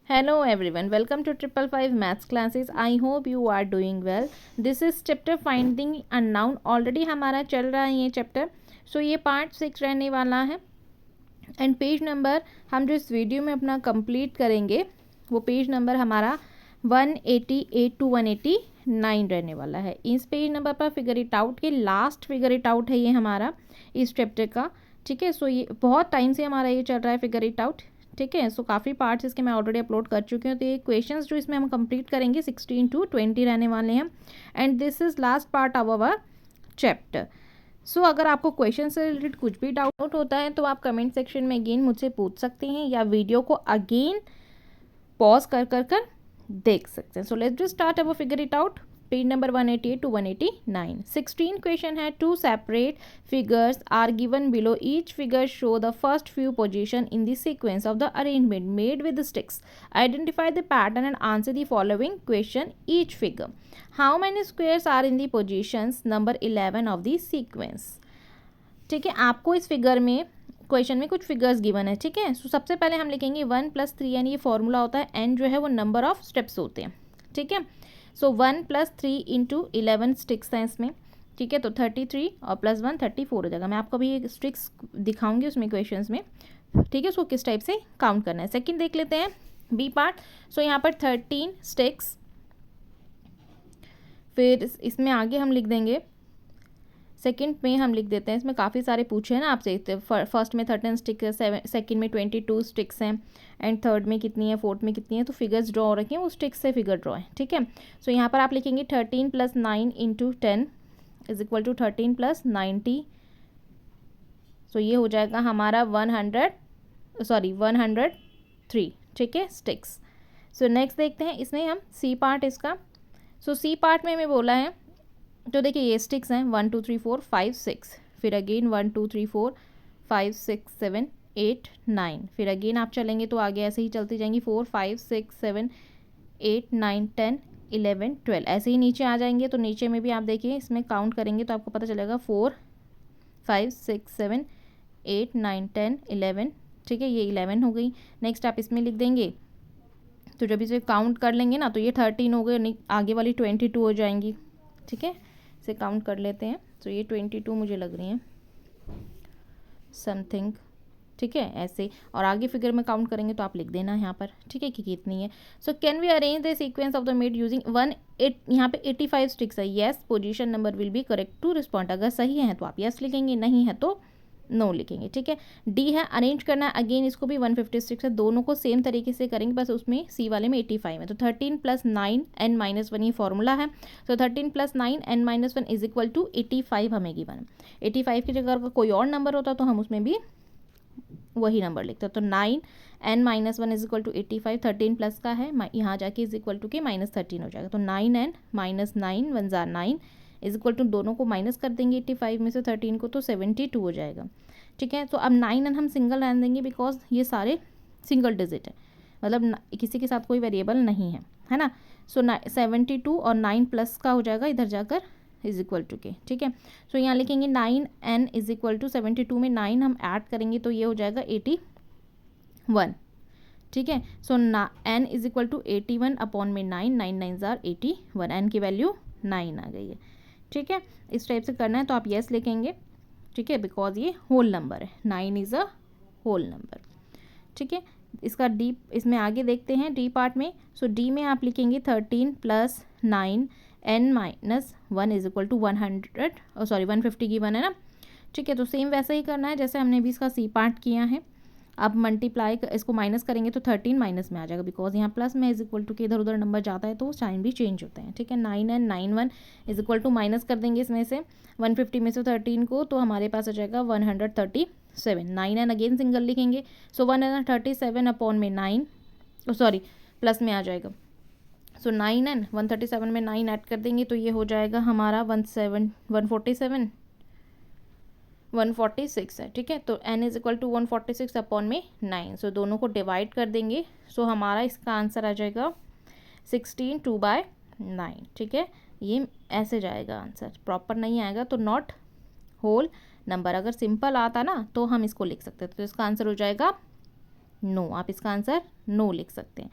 Hello everyone, welcome to 555 Maths classes. I hope you are doing well. This is chapter finding unknown. Already हमारा चल रहा है ये chapter. So ये part 6 रहने वाला है. एंड पेज नंबर हम जो इस वीडियो में अपना कंप्लीट करेंगे वो पेज नंबर हमारा 188 to 189 रहने वाला है. इस पेज नंबर पर फिगर इट आउट के लास्ट फिगर इट आउट है ये हमारा इस चैप्टर का. ठीक है. सो ये बहुत टाइम से हमारा ये चल रहा है फिगर इट आउट. ठीक है. सो काफ़ी पार्ट्स इसके मैं ऑलरेडी अपलोड कर चुकी हूँ. तो ये क्वेश्चंस जो इसमें हम कंप्लीट करेंगे 16 to 20 रहने वाले हैं. And this is last part of our chapter. So अगर आपको क्वेश्चन से रिलेटेड कुछ भी डाउट होता है तो आप कमेंट सेक्शन में अगेन मुझसे पूछ सकते हैं या वीडियो को अगेन पॉज कर देख सकते हैं. So let's just start our figure it out. Page number 188 to 189. 16 question है. Two separate figures are given below. Each figure show the first few position in the sequence of the arrangement made with sticks. Identify the pattern and answer the following question. Each figure. How many squares are in the positions number 11 of the sequence. ठीक है. आपको इस figure में question में कुछ figures given है. ठीक है. सो सबसे पहले हम लिखेंगे 1 + 3 एन. ये फॉर्मूला होता है. एन जो है वो नंबर ऑफ स्टेप्स होते हैं. ठीक है. सो 1 + 3 × 11 स्टिक्स हैं इसमें. ठीक है. तो 33 और +1 34 हो जाएगा. मैं आपको अभी एक स्टिक्स दिखाऊंगी उसमें क्वेश्चंस में. ठीक है. उसको किस टाइप से काउंट करना है. सेकंड देख लेते हैं बी पार्ट. सो यहाँ पर 13 स्टिक्स. फिर इसमें आगे हम लिख देंगे सेकंड में हम लिख देते हैं. इसमें काफ़ी सारे पूछे हैं ना आपसे. फर्स्ट में 13 स्टिक्स है, सेकंड में 22 स्टिक्स हैं, एंड थर्ड में कितनी है, फोर्थ में कितनी है. तो फिगर्स ड्रॉ हो रखे हैं, वो स्टिक्स से फिगर ड्रॉ है. ठीक है. सो यहाँ पर आप लिखेंगे 13 + 9 × 10 = 13 + 90. सो ये हो जाएगा हमारा 103. ठीक है. स्टिक्स. सो नेक्स्ट देखते हैं इसमें हम सी पार्ट इसका. सो सी पार्ट में हमें बोला है तो देखिए ये स्टिक्स हैं 1 2 3 4 5 6. फिर अगेन 1 2 3 4 5 6 7 8 9. फिर अगेन आप चलेंगे तो आगे ऐसे ही चलती जाएंगी 4 5 6 7 8 9 10 11 12. ऐसे ही नीचे आ जाएंगे तो नीचे में भी आप देखिए इसमें काउंट करेंगे तो आपको पता चलेगा 4 5 6 7 8 9 10 11. ठीक है. ये 11 हो गई. नेक्स्ट आप इसमें लिख देंगे तो जब इसे काउंट कर लेंगे ना तो ये 13 हो गए. आगे वाली 22 हो जाएंगी. ठीक है. इसे काउंट कर लेते हैं. तो ये 22 मुझे लग रही हैं समथिंग. ठीक है. ऐसे और आगे फिगर में काउंट करेंगे तो आप लिख देना यहाँ पर. ठीक है कि कितनी है. So can we arrange the sequence of the made using 8 यहाँ पे 85 स्टिक्स है. Yes position number will be correct to respond. अगर सही है तो आप येस लिखेंगे, नहीं है तो नो लिखेंगे. ठीक है. डी है अरेंज करना है. अगेन इसको भी 156 है. दोनों को सेम तरीके से करेंगे, बस उसमें सी वाले में 85 है. तो 13 + 9 n - 1 ये फॉर्मूला है. तो 13 + 9 n - 1 = 85 हमें गिवन. 85 की जगह अगर कोई और नंबर होता तो हम उसमें भी वही नंबर लिखते. तो 9 n - 1 = 85. 13 प्लस का है यहाँ जाके = के -13 हो जाएगा. तो 9n - 9 1 * 9 = दोनों को माइनस कर देंगे 85 में से 13 को तो 72 हो जाएगा. ठीक है. तो अब 9n हम सिंगल रहने देंगे बिकॉज ये सारे सिंगल डिजिट है, मतलब किसी के साथ कोई वेरिएबल नहीं है ना. सो 72 और 9 प्लस का हो जाएगा इधर जाकर = के. ठीक है. सो यहाँ लिखेंगे 9n = 72 में 9 हम ऐड करेंगे तो ये हो जाएगा 81. ठीक है. सो n = 81 अपॉन में 9 9 9 * 81. n की वैल्यू 9 आ गई है. ठीक है. इस टाइप से करना है तो आप येस लिखेंगे. ठीक है. बिकॉज ये होल नंबर है. 9 इज़ अ होल नंबर. ठीक है. इसका डी इसमें आगे देखते हैं डी पार्ट में. सो डी में आप लिखेंगे 13 + 9 n - 1 = 100 150 की 1 है ना. ठीक है. तो सेम वैसा ही करना है जैसे हमने भी इसका सी पार्ट किया है. अब मल्टीप्लाई इसको माइनस करेंगे तो 13 माइनस में आ जाएगा बिकॉज यहाँ प्लस में = के इधर उधर नंबर जाता है तो साइन भी चेंज होते हैं. ठीक है. 9n 91 = माइनस कर देंगे इसमें से 150 में से 13 को तो हमारे पास आ जाएगा 137. 9n अगेन सिंगल लिखेंगे. सो 137 अपॉन में 9 प्लस में आ जाएगा. सो 9n 137 में 9 ऐड कर देंगे तो ये हो जाएगा हमारा 146 है. ठीक है. तो n = 146 अपॉन में 9. सो दोनों को डिवाइड कर देंगे. सो हमारा इसका आंसर आ जाएगा 16 2/9. ठीक है. ये ऐसे जाएगा आंसर. प्रॉपर नहीं आएगा तो नॉट होल नंबर. अगर सिंपल आता ना तो हम इसको लिख सकते थे. तो इसका आंसर हो जाएगा नो. आप इसका आंसर नो लिख सकते हैं.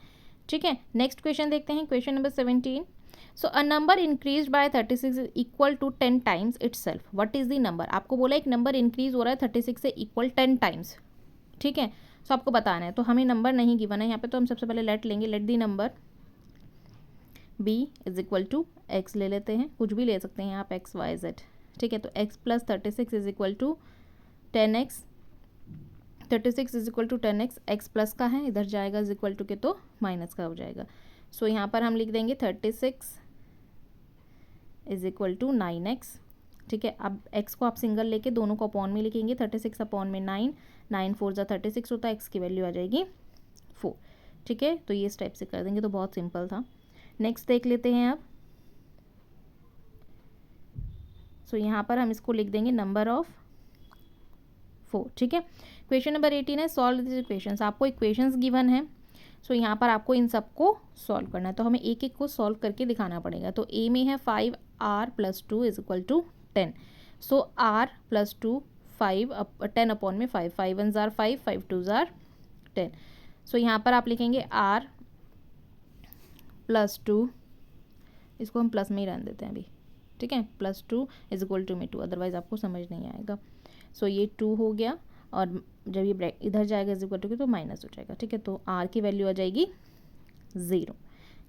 ठीक है, नेक्स्ट क्वेश्चन देखते हैं, question number 17. So a number increase by 36 is equal to 10 times itself. What is the number. आपको बोला एक नंबर इंक्रीज हो रहा है 36 से इक्वल 10 टाइम्स. ठीक है, सो आपको बताना है. तो हमें नंबर नहीं गिवन है यहाँ पे, तो हम सबसे पहले लेट लेंगे. Let the number b is equal to x ले लेते हैं, कुछ भी ले सकते हैं आप, x y z. ठीक है, तो x plus 36 is equal to 10x. 36 is equal to 10x. x plus का है, इधर जाएगा इज इक्वल टू के तो माइनस का हो जाएगा. सो यहाँ पर हम लिख देंगे 36 इज इक्वल टू 9x. ठीक है, अब x को आप सिंगल लेके दोनों को अपॉन में लिखेंगे. 36 अपॉन में 9, 9 4 जा 36 होता है, x की वैल्यू आ जाएगी 4. ठीक है, तो ये इस टाइप से कर देंगे, तो बहुत सिंपल था. नेक्स्ट देख लेते हैं अब. सो यहाँ पर हम इसको लिख देंगे नंबर ऑफ 4. ठीक है, क्वेश्चन नंबर 18 है सॉल्व दिस इक्वेशंस. आपको इक्वेशंस गिवन है, सो यहाँ पर आपको इन सबको सॉल्व करना है. तो हमें एक एक को सॉल्व करके दिखाना पड़ेगा. तो ए में है 5r plus 2 is equal to 10. So r plus 2 5 10 upon में 5, 5 1 जार 5, 5 2 जार 10. सो यहाँ पर आप लिखेंगे r प्लस 2, इसको हम प्लस में ही रहने देते हैं अभी. ठीक है, प्लस 2 इज इक्वल टू में 2, अदरवाइज आपको समझ नहीं आएगा. सो ये 2 हो गया, और जब ये ब्रैकेट इधर जाएगा इज इक्वल टू तो माइनस हो जाएगा. ठीक है, तो r की वैल्यू आ जाएगी 0.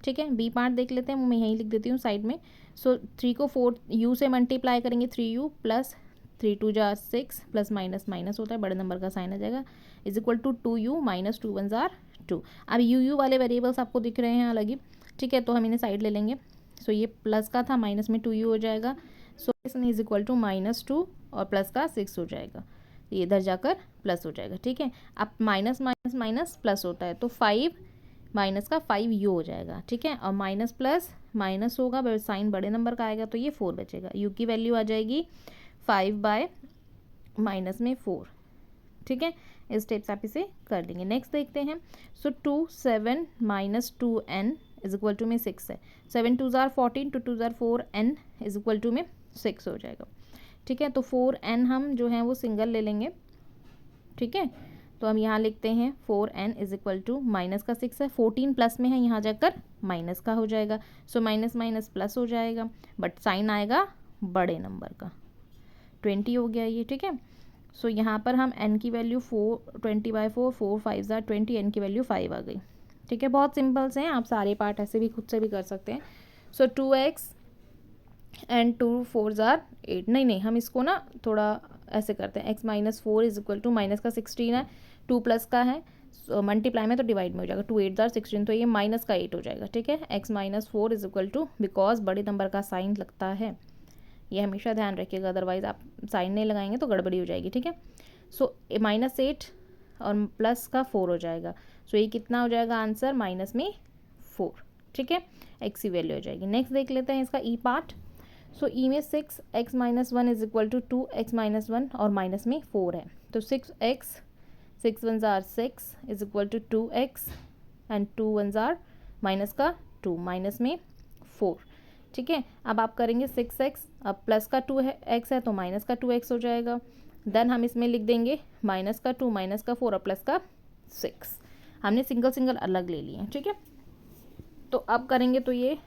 ठीक है, बी पार्ट देख लेते हैं, मैं यहीं लिख देती हूँ साइड में. सो 3 को 4 u से मल्टीप्लाई करेंगे, 3u प्लस 3 2 जार 6 प्लस माइनस माइनस होता है, बड़े नंबर का साइन आ जाएगा, is equal to 2u minus 2 1 जार 2. अब u वाले वेरिएबल्स आपको दिख रहे हैं अलग ही. ठीक है, तो हम इन्हें साइड ले लेंगे. सो ये प्लस का था, माइनस में 2u हो जाएगा. सो इसमें इज इक्वल टू -2 और प्लस का 6 हो जाएगा, ये इधर जाकर प्लस हो जाएगा. ठीक है, अब माइनस माइनस माइनस प्लस होता है, तो 5 माइनस का 5u हो जाएगा. ठीक है, और माइनस प्लस माइनस होगा, बट साइन बड़े नंबर का आएगा, तो ये 4 बचेगा. u की वैल्यू आ जाएगी 5 बाय माइनस में 4. ठीक है, इस टाइप से आप इसे कर देंगे. नेक्स्ट देखते हैं. So 2 7 minus 2n is equal to में 6 है. 7 2 जार 14, 2 2 जार 4n इज इक्वल टू में 6 हो जाएगा. ठीक है, तो 4n हम जो है वो सिंगल ले लेंगे. ठीक है, तो हम यहाँ लिखते हैं 4n is equal to minus का 6 है, 14 प्लस में है, यहाँ जाकर माइनस का हो जाएगा. सो माइनस माइनस प्लस हो जाएगा, बट साइन आएगा बड़े नंबर का, 20 हो गया ये. ठीक है, सो यहाँ पर हम n की वैल्यू 20 बाई 4, 4 5 जार 20, n की वैल्यू 5 आ गई. ठीक है, बहुत सिंपल से हैं, आप सारे पार्ट ऐसे भी खुद से भी कर सकते हैं. सो 2x एंड 2 4 जार 8. नहीं, हम इसको ना थोड़ा ऐसे करते हैं. x minus 4 is equal to minus का 16 है, 2 प्लस का है, मल्टीप्लाई में तो डिवाइड में हो जाएगा. 2 8 जार 16, तो ये माइनस का 8 हो जाएगा. ठीक है, x minus 4 is equal to, because बड़े नंबर का साइन लगता है, ये हमेशा ध्यान रखिएगा, अदरवाइज आप साइन नहीं लगाएंगे तो गड़बड़ी हो जाएगी. ठीक है, सो -8 और प्लस का 4 हो जाएगा. सो ये कितना हो जाएगा आंसर, माइनस में 4. ठीक है, x की वैल्यू हो जाएगी. नेक्स्ट देख लेते हैं इसका ई पार्ट. सो ई में 6x minus 1 is equal to 2x minus 1 और माइनस में 4 है, तो 6x 6 1 जार 6 is equal to 2x and 2 1 जार माइनस का 2 माइनस में 4. ठीक है, अब आप करेंगे 6x, अब प्लस का 2x है तो माइनस का 2x हो जाएगा. देन हम इसमें लिख देंगे माइनस का 2 माइनस का 4 और प्लस का 6. हमने सिंगल सिंगल अलग ले लिए. ठीक है, तो अब करेंगे तो ये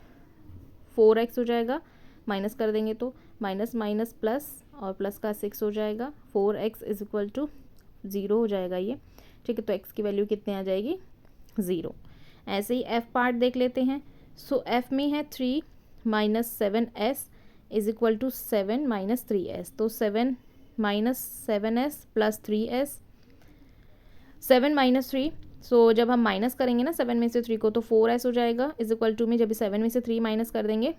4x हो जाएगा, माइनस कर देंगे तो माइनस माइनस प्लस और प्लस का 6 हो जाएगा. 4x इज इक्वल टू 0 हो जाएगा ये. ठीक है, तो x की वैल्यू कितने आ जाएगी, 0. ऐसे ही f पार्ट देख लेते हैं. सो f में है 3 minus 7s is equal to 7 minus 3s, तो 7 minus 7s plus 3s, 7 minus 3. सो जब हम माइनस करेंगे ना 7 में से 3 को, तो 4s हो जाएगा, इज इक्वल टू में जब 7 में से 3 माइनस कर देंगे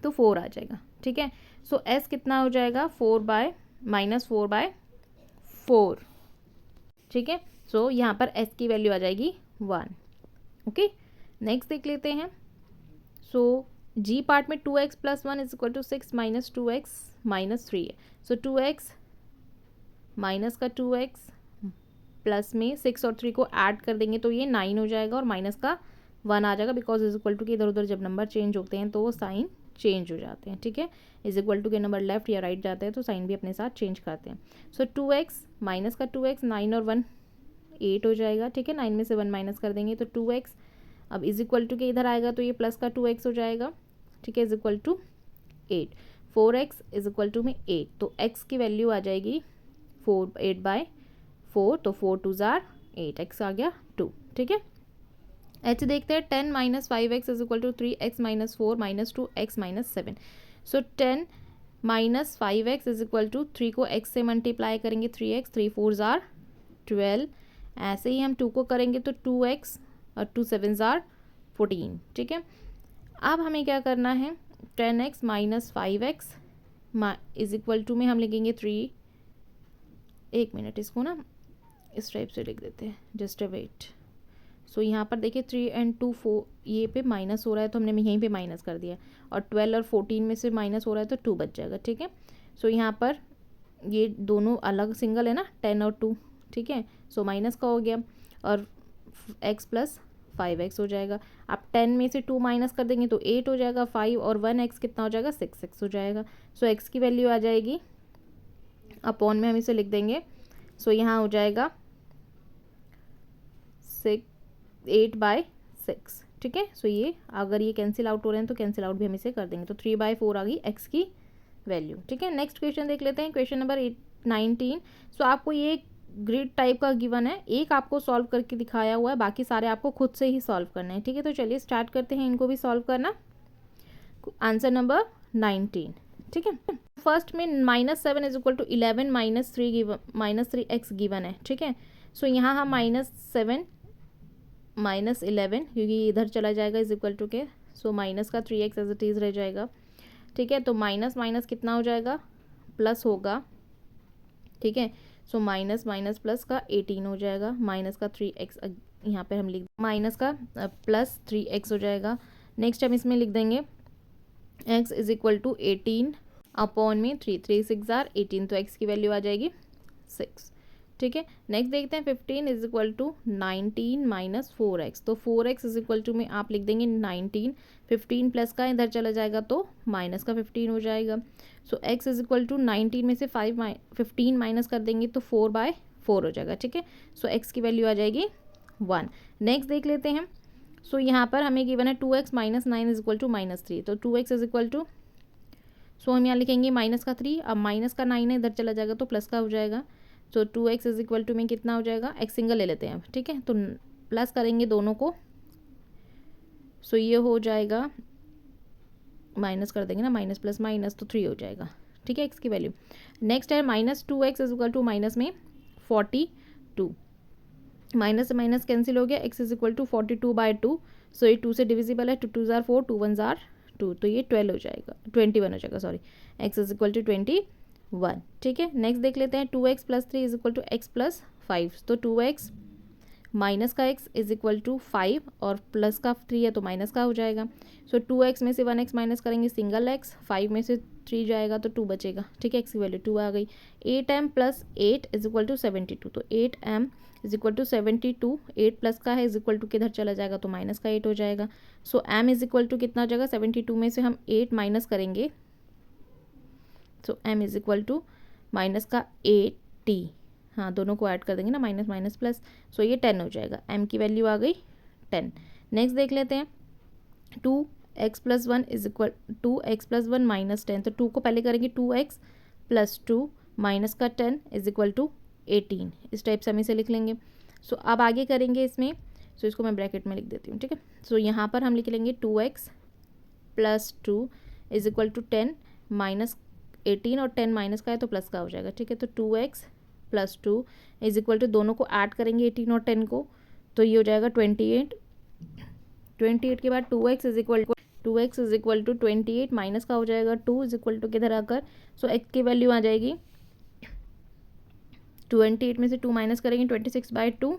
तो 4 आ जाएगा. ठीक है, सो s कितना हो जाएगा, 4 बाय माइनस 4 बाय 4. ठीक है, सो यहाँ पर s की वैल्यू आ जाएगी 1. ओके, नेक्स्ट देख लेते हैं. सो g पार्ट में 2x plus 1 is equal to 6 minus 2x minus 3 है. सो 2x माइनस का 2x प्लस में 6 और 3 को ऐड कर देंगे तो ये 9 हो जाएगा और माइनस का 1 आ जाएगा, बिकॉज इज इक्वल टू के इधर उधर जब नंबर चेंज होते हैं तो वो साइन चेंज हो जाते हैं. ठीक है, इज इक्वल टू के नंबर लेफ्ट या राइट जाते हैं तो साइन भी अपने साथ चेंज करते हैं. सो 2x माइनस का 2x 9 और 1 8 हो जाएगा. ठीक है, 9 में से 1 माइनस कर देंगे तो 2x अब इज इक्वल टू के इधर आएगा तो ये प्लस का 2x हो जाएगा, ठीक है, is equal to 8। 4x is equal to में 8, तो x की वैल्यू आ जाएगी 8/4, तो 4 2 ज़ार 8, x आ गया 2, ठीक है। h देखते हैं, 10 - 5x is equal to 3x - 4 - 2x - 7। So 10 - 5x is equal to 3 को x से मल्टीप्लाई करेंगे 3x, 3 4 ज़ार 12, ऐसे ही हम 2 को करेंगे तो 2x और 2 7 ज़ार 14, ठीक है। अब हमें क्या करना है, 10x - 5x is equal to में हम लिखेंगे 3, एक मिनट इसको ना इस टाइप से लिख देते हैं, जस्ट अ वेट। सो यहाँ पर देखिए 3 और 2 4 ये पे माइनस हो रहा है तो हमने यहीं पे माइनस कर दिया, और 12 और 14 में से माइनस हो रहा है तो 2 बच जाएगा, ठीक है। सो यहाँ पर ये दोनों अलग सिंगल है ना, 10 और 2, ठीक है। सो माइनस का हो गया और x + 5x हो जाएगा। आप 10 में से 2 माइनस कर देंगे तो 8 हो जाएगा, 5 और 1x कितना हो जाएगा, 6x हो जाएगा। सो x की वैल्यू आ जाएगी, अपॉन में हम इसे लिख देंगे। सो यहाँ हो जाएगा 8/6, ठीक है। सो ये अगर ये कैंसिल आउट हो रहे हैं तो कैंसिल आउट भी हम इसे कर देंगे, तो 3/4 आ गई x की वैल्यू, ठीक है। नेक्स्ट क्वेश्चन देख लेते हैं, क्वेश्चन नंबर 19। सो आपको ये ग्रिड टाइप का गिवन है, एक आपको सॉल्व करके दिखाया हुआ है, बाकी सारे आपको खुद से ही सॉल्व करने हैं, ठीक है। तो चलिए स्टार्ट करते हैं इनको भी सॉल्व करना। आंसर नंबर 19, ठीक है। फर्स्ट में -7 is equal to 11 - 3x given है, ठीक है। सो यहाँ हम -7 - 11 क्योंकि इधर चला जाएगा इज इक्वल टू के, सो माइनस का 3x एज इट इज़ रह जाएगा, ठीक है। तो माइनस माइनस कितना हो जाएगा, प्लस होगा, ठीक है। सो माइनस माइनस प्लस का 18 हो जाएगा, माइनस का 3x यहाँ पे हम लिख माइनस का प्लस 3x हो जाएगा। नेक्स्ट हम इसमें लिख देंगे x is equal to 18 upon में 3, 3 6 ज़ार 18, तो x की वैल्यू आ जाएगी 6, ठीक है। नेक्स्ट देखते हैं 15 इज इक्वल टू 19 - 4x, तो 4x इज इक्वल टू में आप लिख देंगे 19, 15 प्लस का इधर चला जाएगा तो माइनस का 15 हो जाएगा। सो x इज इक्वल टू 19 में से 15 माइनस कर देंगे तो 4/4 हो जाएगा, ठीक है। सो x की वैल्यू आ जाएगी 1। नेक्स्ट देख लेते हैं, सो यहाँ पर हमें गिवन है 2x - 9 इज इक्वल टू -3, तो 2x इज इक्वल टू, सो हम यहाँ लिखेंगे माइनस का 3, अब माइनस का 9 है इधर चला जाएगा तो प्लस का हो जाएगा। सो 2x इज इक्वल टू में कितना हो जाएगा, x सिंगल ले लेते हैं, ठीक है, तो प्लस करेंगे दोनों को। सो ये हो जाएगा, माइनस कर देंगे ना, माइनस प्लस माइनस तो 3 हो जाएगा, ठीक है, x की वैल्यू। नेक्स्ट है -2x is equal to minus में 42, माइनस से माइनस कैंसिल हो गया, x इज इक्वल टू 42/2, सो ये 2 से डिविजिबल है, 2 2 ज़ार 4, 2 1 ज़ार 2, तो ये 12 हो जाएगा, 21 हो जाएगा, sorry, x is equal to 21, ठीक है। नेक्स्ट देख लेते हैं 2x + 3 is equal to x + 5, तो 2x माइनस का x इज इक्वल टू 5 और प्लस का 3 है तो माइनस का हो जाएगा। सो 2x में से 1x माइनस करेंगे सिंगल x, 5 में से 3 जाएगा तो 2 बचेगा, ठीक है, x की वैल्यू 2 आ गई। 8m + 8 इज इक्वल टू 72, तो 8m is equal to 72, 8 plus का है इज इक्वल टू किधर चला जाएगा तो माइनस का 8 हो जाएगा। सो m इज इक्वल टू कितना हो जाएगा, 72 में से हम 8 माइनस करेंगे, so m is equal to minus का 80, हाँ दोनों को ऐड कर देंगे ना, माइनस माइनस प्लस, सो ये 10 हो जाएगा, m की वैल्यू आ गई 10। नेक्स्ट देख लेते हैं 2x + 1 इज इक्वल 2x + 1 -10, तो 2 को पहले करेंगे 2x + 2 माइनस का 10 इज इक्वल टू 18, इस टाइप से हम इसे लिख लेंगे। सो अब आगे करेंगे इसमें, सो इसको मैं ब्रैकेट में लिख देती हूँ, ठीक है। सो यहाँ पर हम लिख लेंगे 2x + 2 is equal to 10 minus 18, और 10 माइनस का है तो प्लस का हो जाएगा, ठीक है। तो 2x + 2 इज इक्वल टू, दोनों को ऐड करेंगे 18 और 10 को, तो ये हो जाएगा 28, 28 के बाद 2x is equal to 28 minus का हो जाएगा 2 इज इक्वल टू किधर आकर, सो x की वैल्यू आ जाएगी 28 में से 2 माइनस करेंगे 26/2,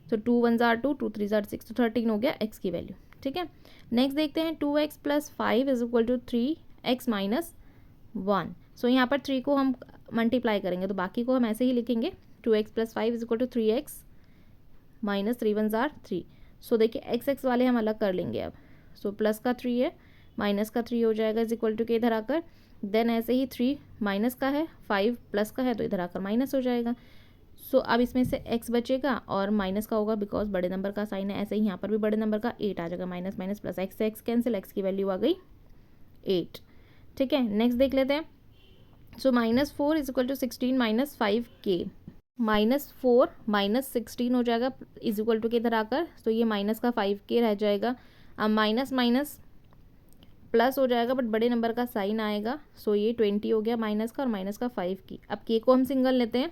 तो 2 1 ज़ार 2, 2 3 ज़ार 6, तो 13 हो गया x की वैल्यू, ठीक है। नेक्स्ट देखते हैं 2x + 5 is equal to 3x - 1, सो यहाँ पर 3 को हम मल्टीप्लाई करेंगे तो बाकी को हम ऐसे ही लिखेंगे, 2x + 5 is equal to 3x - 3 1 ज़ार 3। सो देखिए x वाले हम अलग कर लेंगे अब, सो प्लस का 3 है, माइनस का 3 हो जाएगा इज इक्वल टू के इधर आकर, देन ऐसे ही 3 माइनस का है, 5 प्लस का है तो इधर आकर माइनस हो जाएगा। सो अब इसमें से x बचेगा और माइनस का होगा बिकॉज बड़े नंबर का साइन है, ऐसे ही यहाँ पर भी बड़े नंबर का 8 आ जाएगा, माइनस माइनस प्लस, x से x कैंसिल, x की वैल्यू आ गई 8। ठीक है, नेक्स्ट देख लेते हैं। So -4 is equal to 16 minus 5k, -4 minus 16 हो जाएगा इज इक्वल टू के इधर आकर, तो ये माइनस का 5k रह जाएगा। अब माइनस माइनस प्लस हो जाएगा बट बड़े नंबर का साइन आएगा, सो ये 20 हो गया माइनस का और माइनस का 5k। अब k को हम सिंगल लेते हैं।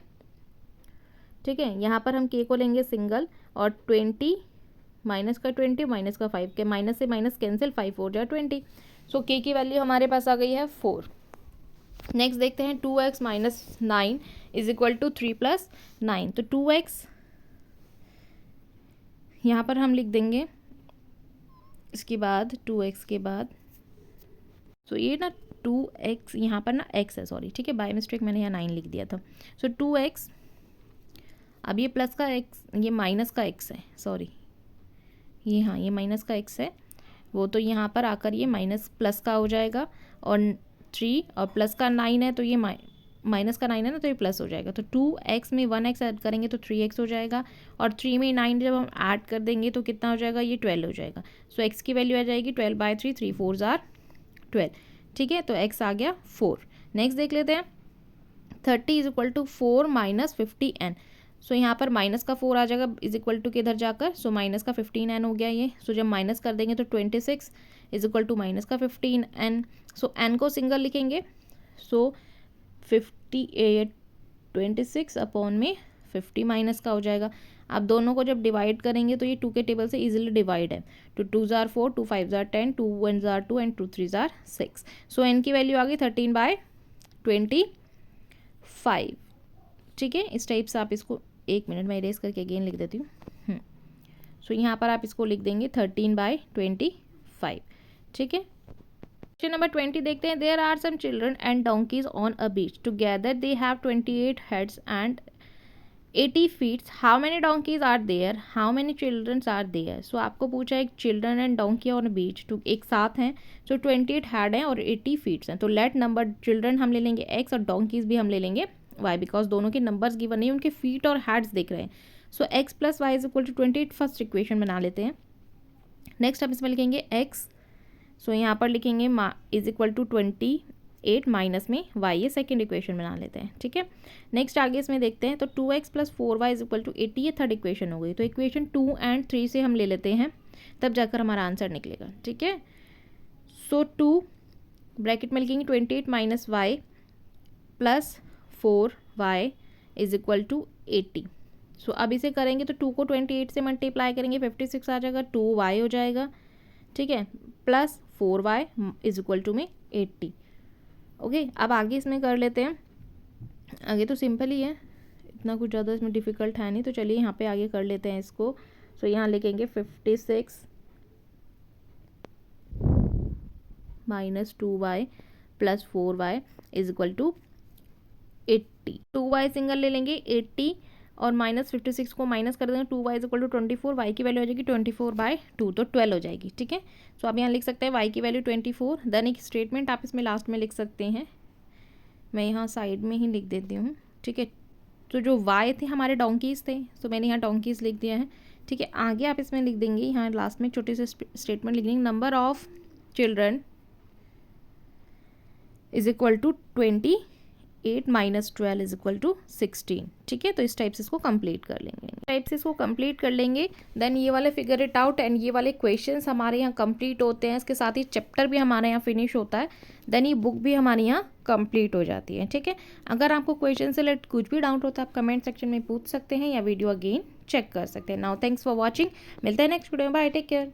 ठीक है, यहाँ पर हम k को लेंगे सिंगल और 20 माइनस का 20 माइनस का 5k, माइनस से माइनस कैंसिल, 5 हो जाए 20। सो k की वैल्यू हमारे पास आ गई है 4। नेक्स्ट देखते हैं 2x minus 9 is equal to 3 plus 9। तो 2x यहाँ पर हम लिख देंगे, इसके बाद 2x के बाद, तो ये ना 2x यहाँ पर ना x है, सॉरी, ठीक है, बाय मिस्टेक मैंने यहाँ 9 लिख दिया था। सो 2x, अब ये प्लस का x, ये माइनस का x है, सॉरी, ये हाँ ये माइनस का x है, वो तो यहाँ पर आकर ये माइनस प्लस का हो जाएगा, और 3 और प्लस का 9 है तो ये माइनस का 9 है ना, तो ये प्लस हो जाएगा। तो 2x में 1x ऐड करेंगे तो 3x हो जाएगा, और 3 में 9 जब हम ऐड कर देंगे तो कितना हो जाएगा, ये 12 हो जाएगा। सो x की वैल्यू आ जाएगी 12/3, 3 4 जार 12। ठीक है, तो x आ गया 4। नेक्स्ट देख लेते हैं 30 is equal to 4 minus 50n। So यहाँ पर माइनस का 4 आ जाएगा इज इक्वल टू के इधर जाकर, सो माइनस का 15n हो गया ये। सो जब माइनस कर देंगे तो 26 इज इक्वल टू माइनस का 15n। सो n को सिंगल लिखेंगे, सो 26 अपॉन में 50 माइनस का हो जाएगा। अब दोनों को जब डिवाइड करेंगे तो ये 2 के टेबल से इजीली डिवाइड है, तो 2 जार 4, 2 5 जार 10, 2 1 जार 2 एंड 2 3 जार 6। सो n की वैल्यू आ गई 13/25। ठीक है, इस टाइप से आप इसको, एक मिनट मैं इरेज करके अगेन लिख देती हूँ। सो यहाँ पर आप इसको लिख देंगे 13/25। ठीक है, क्वेश्चन नंबर 20 देखते हैं। There are some children and donkeys on a beach together, they have 28 heads and 80 feet. How many donkeys are there, how many childrens are there. So आपको पूछा एक children and donkey on beach, तो एक साथ हैं, जो 28 head हैं और 80 फीट्स हैं। तो लेट नंबर, चिल्ड्रन हम ले लेंगे x और डोंकीज भी हम ले लेंगे y, बिकॉज दोनों के नंबर्स गिवन नहीं, उनके फीट और हेड्स दिख रहे हैं। So x plus y is equal to 28, first equation बना लेते हैं। नेक्स्ट हम इसमें लिखेंगे x, सो यहाँ पर लिखेंगे इज इक्वल टू 28 माइनस में y, ये सेकेंड इक्वेशन बना लेते हैं। ठीक है, नेक्स्ट आगे इसमें देखते हैं, तो 2x plus 4y is equal to 80, ये थर्ड इक्वेशन हो गई। तो इक्वेशन 2 एंड 3 से हम ले लेते हैं, तब जाकर हमारा आंसर निकलेगा। ठीक है, सो 2 ब्रैकेट में लिखेंगे 28 minus y plus 4y is equal to 80। So अब इसे करेंगे तो 2 को 28 से मल्टीप्लाई करेंगे, 56 आ जाएगा, 2y हो जाएगा। ठीक है, plus 4y is equal to में 80। ओके, अब आगे इसमें कर लेते हैं। आगे तो सिंपल ही है, इतना कुछ ज़्यादा इसमें डिफ़िकल्ट है नहीं, तो चलिए यहाँ पे आगे कर लेते हैं इसको। सो यहाँ लिखेंगे 56 minus 2y plus 4y is equal to 80। 2y single ले लेंगे 80 और माइनस 56 को माइनस कर देंगे, 2y is equal to 24, y की वैल्यू आ जाएगी 24/2, तो 12 हो जाएगी। ठीक है, सो आप यहाँ लिख सकते हैं y की वैल्यू 24। देन एक स्टेटमेंट आप इसमें लास्ट में लिख सकते हैं, मैं यहाँ साइड में ही लिख देती हूँ। ठीक है, तो जो y थे हमारे डोंकीज़ थे, तो मैंने यहाँ डोंकीज़ लिख दिया है। ठीक है, आगे आप इसमें लिख देंगे, यहाँ लास्ट में छोटे से स्टेटमेंट लिख देंगे, number of children is equal to 28 minus 12 is equal to 16। ठीक है, तो इस टाइप से इसको कंप्लीट कर लेंगे, देन ये वाले फिगर इट आउट एंड ये वाले क्वेश्चंस हमारे यहाँ कंप्लीट होते हैं। इसके साथ ही चैप्टर भी हमारे यहाँ फिनिश होता है, देन ये बुक भी हमारे यहाँ कंप्लीट हो जाती है। ठीक है, अगर आपको क्वेश्चन से रिलेटेड कुछ भी डाउट होता है आप कमेंट सेक्शन में पूछ सकते हैं या वीडियो अगेन चेक कर सकते हैं। नाउ थैंक्स फॉर वॉचिंग, मिलते हैं नेक्स्ट वीडियो में, बाय, टेक केयर।